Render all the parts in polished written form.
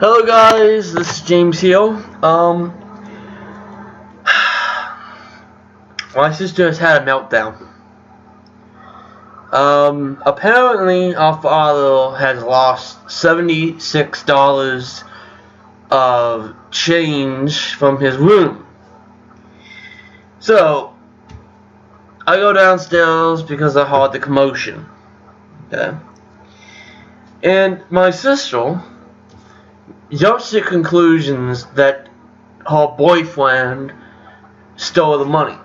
Hello guys, this is James here. My sister has had a meltdown. Apparently our father has lost $76 of change from his room. So, I go downstairs because I heard the commotion. Okay? And my sister jumps to conclusions that her boyfriend stole the money.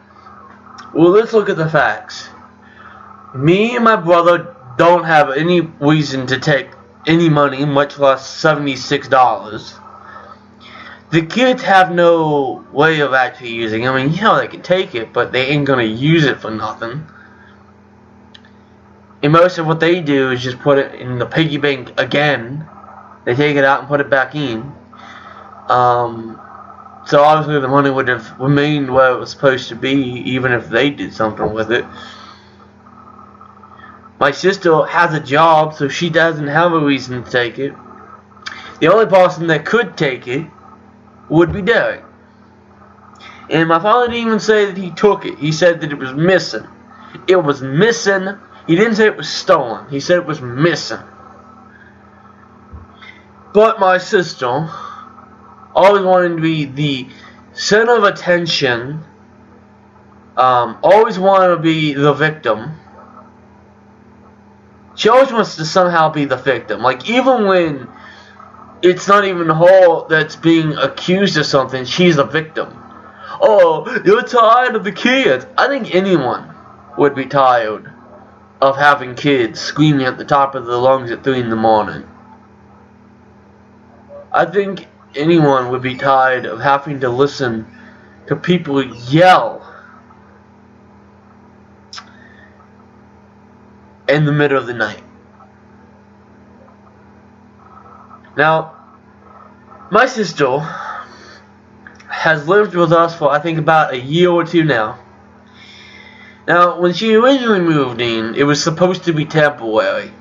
Well, let's look at the facts. Me and my brother don't have any reason to take any money, much less $76. The kids have no way of actually using it. I mean, they can take it, but they ain't gonna use it for nothing. And most of what they do is just put it in the piggy bank again. They take it out and put it back in. So obviously the money would have remained where it was supposed to be, even if they did something with it. My sister has a job, so she doesn't have a reason to take it. The only person that could take it would be Derek. And my father didn't even say that he took it. He said that it was missing. It was missing. He didn't say it was stolen. He said it was missing. But my sister, always wanting to be the center of attention, always wanted to be the victim. She always wants to somehow be the victim. Like, even when it's not even her that's being accused of something, she's the victim. Oh, you're tired of the kids. I think anyone would be tired of having kids screaming at the top of their lungs at 3 in the morning. I think anyone would be tired of having to listen to people yell in the middle of the night. Now, my sister has lived with us for I think about a year or two now. Now, when she originally moved in, it was supposed to be temporary.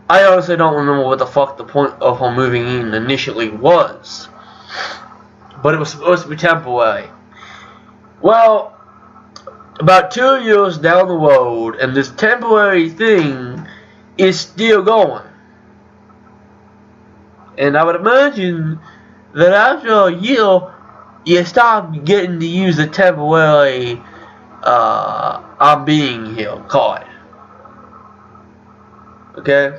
I honestly don't remember what the fuck the point of her moving in initially was. But it was supposed to be temporary. Well, about 2 years down the road, and this temporary thing is still going. And I would imagine that after a year, you stop getting to use the temporary I'm being here card. Okay?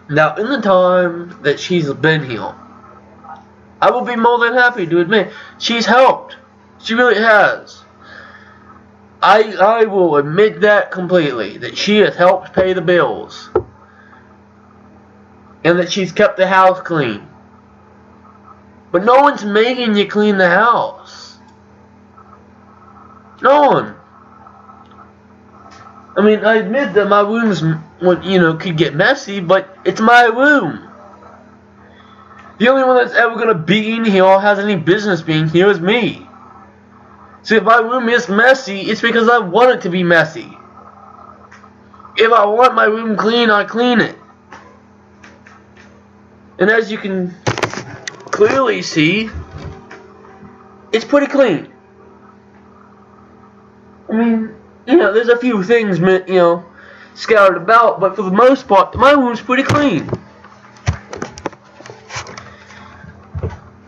Now, in the time that she's been here, I will be more than happy to admit she's helped. She really has. I will admit that completely, that she has helped pay the bills. And that she's kept the house clean. But no one's making you clean the house. No one. I mean, I admit that my rooms, could get messy, but it's my room. The only one that's ever gonna be in here or has any business being here is me. So if my room is messy, it's because I want it to be messy. If I want my room clean, I clean it. And as you can clearly see, it's pretty clean. I mean, there's a few things, scattered about, but for the most part, my room's pretty clean.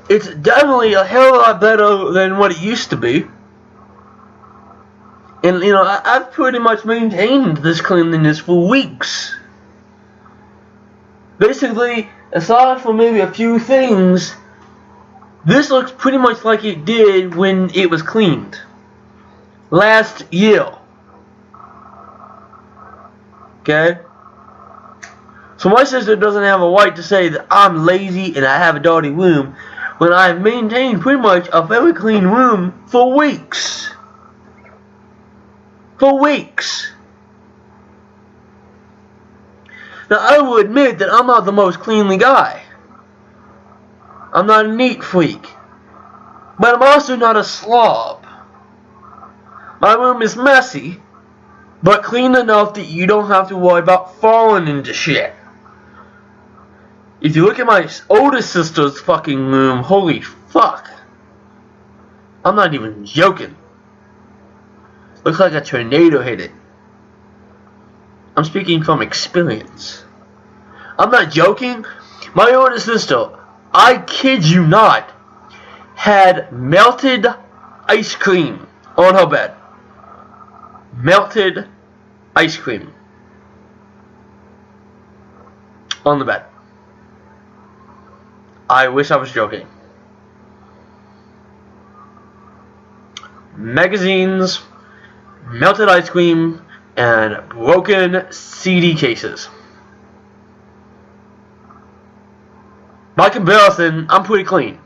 It's definitely a hell of a lot better than what it used to be. And, I've pretty much maintained this cleanliness for weeks. Basically, aside from maybe a few things, this looks pretty much like it did when it was cleaned. Last year. Okay? So my sister doesn't have a right to say that I'm lazy and I have a dirty room when I've maintained pretty much a very clean room for weeks. For weeks. Now I will admit that I'm not the most cleanly guy. I'm not a neat freak. But I'm also not a slob. My room is messy, but clean enough that you don't have to worry about falling into shit. If you look at my older sister's fucking room, holy fuck. I'm not even joking. Looks like a tornado hit it. I'm speaking from experience. I'm not joking. My older sister, I kid you not, had melted ice cream on her bed. Melted ice cream on the bed. I wish I was joking. Magazines, melted ice cream, and broken CD cases. By comparison, I'm pretty clean.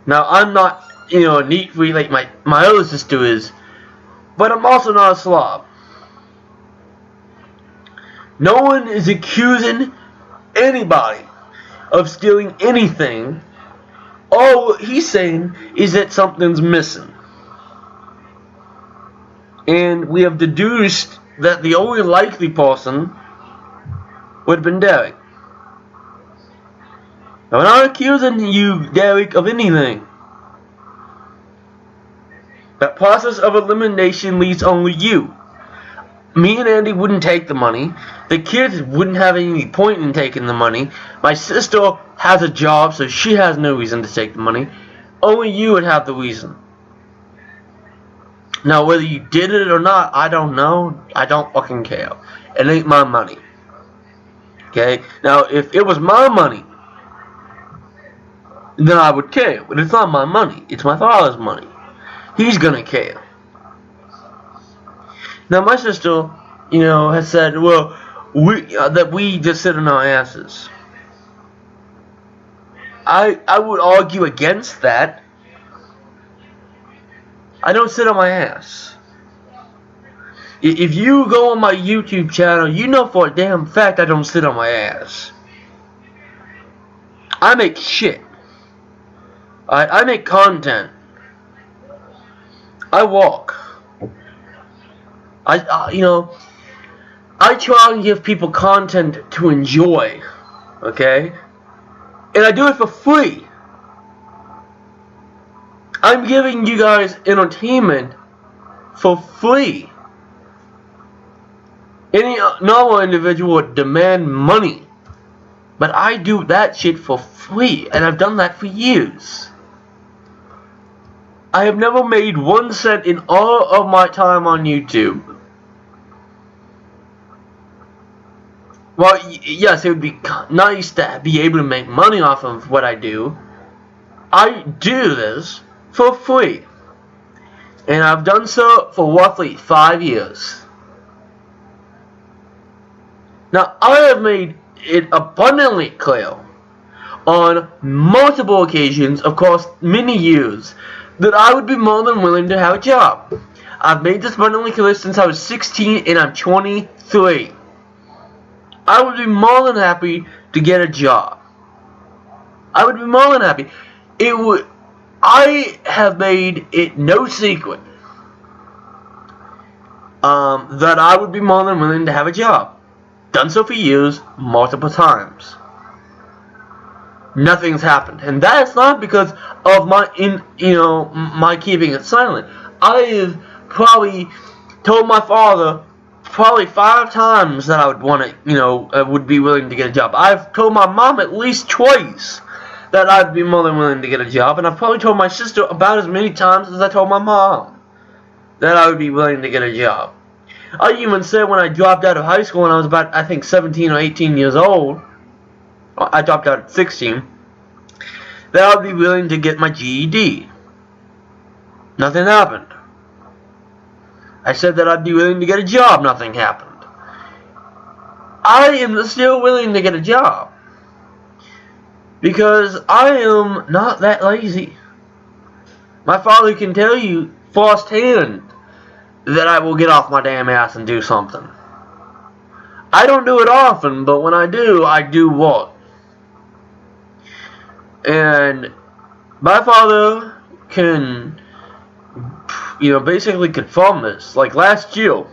Now, I'm not, neat free like my other sister is, but I'm also not a slob. No one is accusing anybody of stealing anything. All he's saying is that something's missing. And we have deduced that the only likely person would have been Derek. I'm not accusing you, Derek, of anything. That process of elimination leads only you. Me and Andy wouldn't take the money. The kids wouldn't have any point in taking the money. My sister has a job, so she has no reason to take the money. Only you would have the reason. Now, whether you did it or not, I don't know. I don't fucking care. It ain't my money. Okay? Now, if it was my money, then I would care. But it's not my money. It's my father's money. He's gonna care. Now, my sister, has said, well, that we just sit on our asses. I would argue against that. I don't sit on my ass. If you go on my YouTube channel, you know for a damn fact I don't sit on my ass. I make shit. I make content. I walk. I try and give people content to enjoy, okay? And I do it for free. I'm giving you guys entertainment for free. Any normal individual would demand money. But I do that shit for free, and I've done that for years. I have never made 1 cent in all of my time on YouTube. Well, yes, it would be nice to be able to make money off of what I do. I do this for free. And I've done so for roughly 5 years. Now, I have made it abundantly clear on multiple occasions, of course, many years, that I would be more than willing to have a job. I've made this abundantly clear since I was 16 and I'm 23. I would be more than happy to get a job. I would be more than happy. I have made it no secret that I would be more than willing to have a job. Done so for years, multiple times. Nothing's happened, and that's not because of my keeping it silent. I have probably told my father 5 times that I would want to, I would be willing to get a job. I've told my mom at least twice that I'd be more than willing to get a job, and I've probably told my sister about as many times as I told my mom that I would be willing to get a job. I even said when I dropped out of high school when I was about, I think, 17 or 18 years old, I dropped out at 16, that I would be willing to get my GED. Nothing happened. I said that I'd be willing to get a job. Nothing happened. I am still willing to get a job. Because I am not that lazy. My father can tell you firsthand that I will get off my damn ass and do something. I don't do it often, but when I do work. And my father can, basically confirm this. Like last year,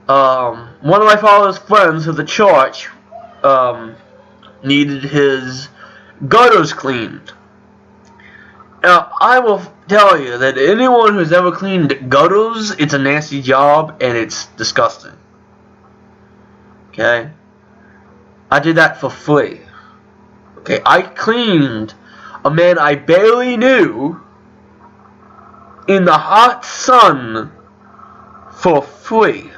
one of my father's friends at the church needed his gutters cleaned. Now, I will tell you that anyone who's ever cleaned gutters, it's a nasty job and it's disgusting. Okay? I did that for free. Okay, I cleaned a man I barely knew in the hot sun for free.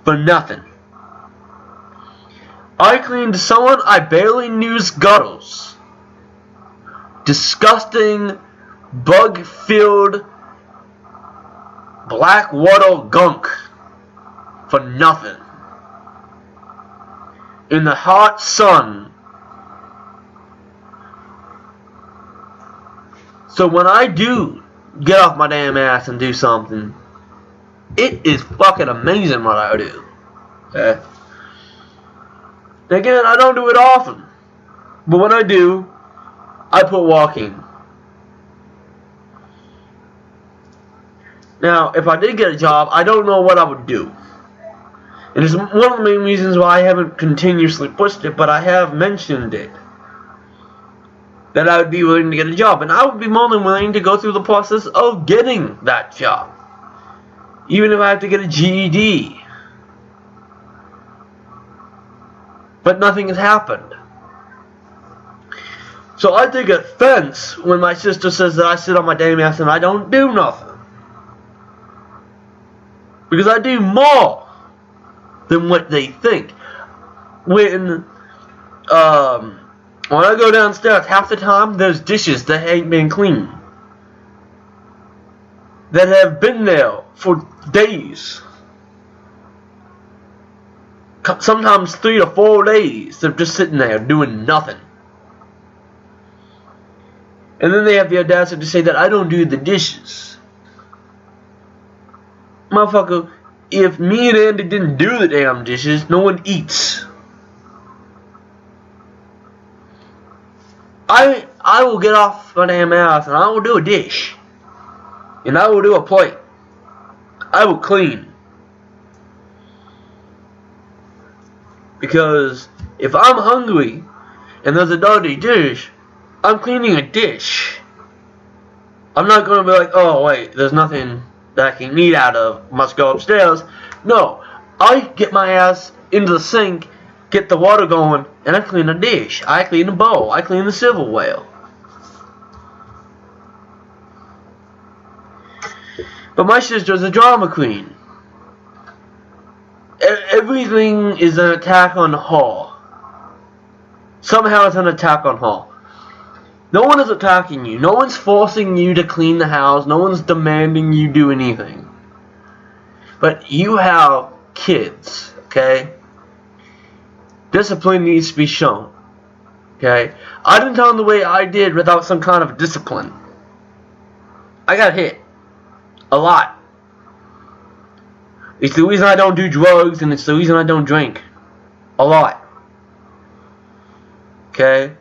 For nothing. I cleaned someone I barely knew's gutters. Disgusting, bug-filled, black water gunk for nothing. In the hot sun. So when I do get off my damn ass and do something, it is fucking amazing what I do. Okay? Again, I don't do it often. But when I do, I put walking. Now, if I did get a job, I don't know what I would do. And it's one of the main reasons why I haven't continuously pushed it, but I have mentioned it. That I would be willing to get a job. And I would be more than willing to go through the process of getting that job. Even if I have to get a GED. But nothing has happened. So I take offense when my sister says that I sit on my damn ass and I don't do nothing. Because I do more than what they think. When I go downstairs, half the time there's dishes that ain't been cleaned. That have been there for days. Sometimes 3 to 4 days. They're just sitting there doing nothing. And then they have the audacity to say that I don't do the dishes. Motherfucker, if me and Andy didn't do the damn dishes, no one eats. I will get off my damn ass and I will do a dish. And I will do a plate. I will clean. Because if I'm hungry and there's a dirty dish, I'm cleaning a dish. I'm not going to be like, oh wait, there's nothing that I can eat out of, must go upstairs. No, I get my ass into the sink, get the water going, and I clean a dish. I clean a bowl. I clean the silverware. But my sister's a drama queen. Everything is an attack on her. Somehow it's an attack on her. No one is attacking you. No one's forcing you to clean the house. No one's demanding you do anything. But you have kids, okay? Discipline needs to be shown, okay? I didn't tell them the way I did without some kind of discipline. I got hit. A lot. It's the reason I don't do drugs, and it's the reason I don't drink. A lot. Okay?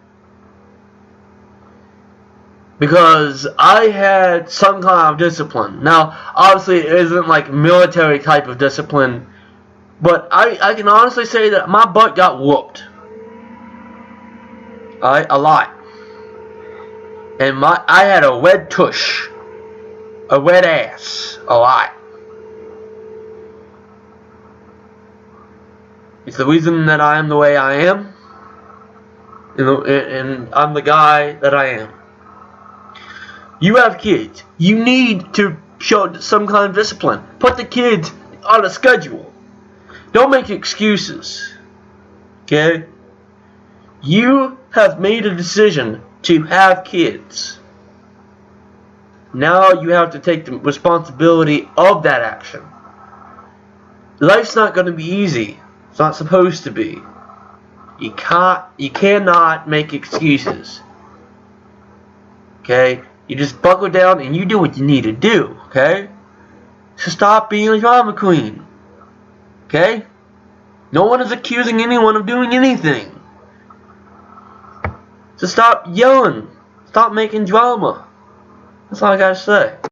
Because I had some kind of discipline. Now, obviously it isn't like military type of discipline, but I can honestly say that my butt got whooped. Alright? A lot. And I had a wet tush. A wet ass. A lot. It's the reason that I am the way I am. And I'm the guy that I am. You have kids. You need to show some kind of discipline. Put the kids on a schedule. Don't make excuses. Okay? You have made a decision to have kids. Now you have to take the responsibility of that action. Life's not going to be easy. It's not supposed to be. You cannot make excuses. Okay? You just buckle down and you do what you need to do. Okay? So stop being a drama queen. Okay? No one is accusing anyone of doing anything. So stop yelling. Stop making drama. That's all I gotta say.